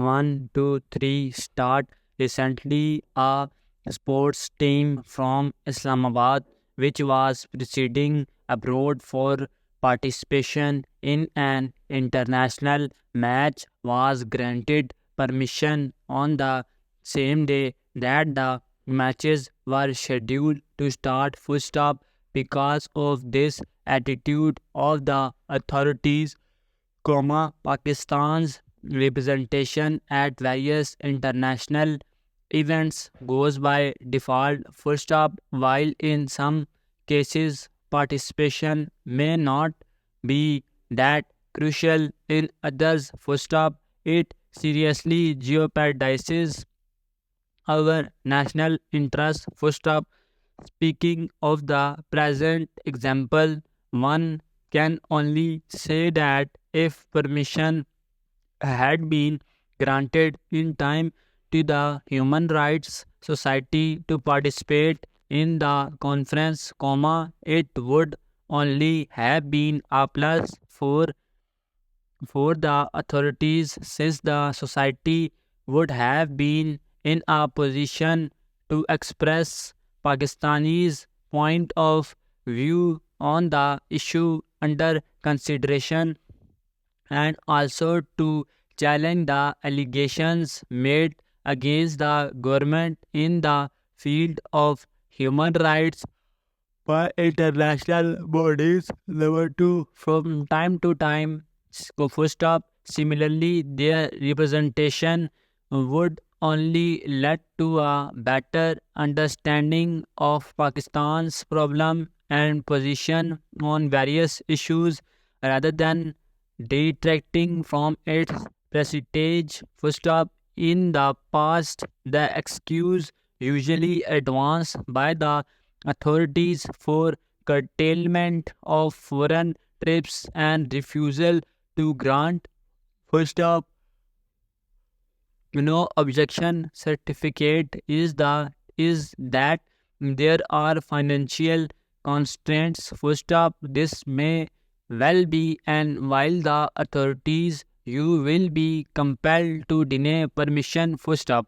1, 2, 3, start. Recently, a sports team from Islamabad, which was proceeding abroad for participation in an international match, was granted permission on the same day that the matches were scheduled to start. Full stop. Because of this attitude of the authorities, Pakistan's representation at various international events goes by default. Full stop. While in some cases participation may not be that crucial, in others, full stop, it seriously jeopardizes our national interest. Full stop. Speaking of the present example, one can only say that if permission had been granted in time to the Human Rights Society to participate in the conference, it would only have been a plus for the authorities, since the society would have been in a position to express Pakistani's point of view on the issue under consideration, and also to challenge the allegations made against the government in the field of human rights by international bodies. Number two, from time to time, full stop. Similarly, their representation would only lead to a better understanding of Pakistan's problem and position on various issues, rather than detracting from its prestige. Full stop. In the past, the excuse usually advanced by the authorities for curtailment of foreign trips and refusal to grant full stop objection certificate is that there are financial constraints. Full stop. This may well be, and while the authorities, you will be compelled to deny permission. Full stop.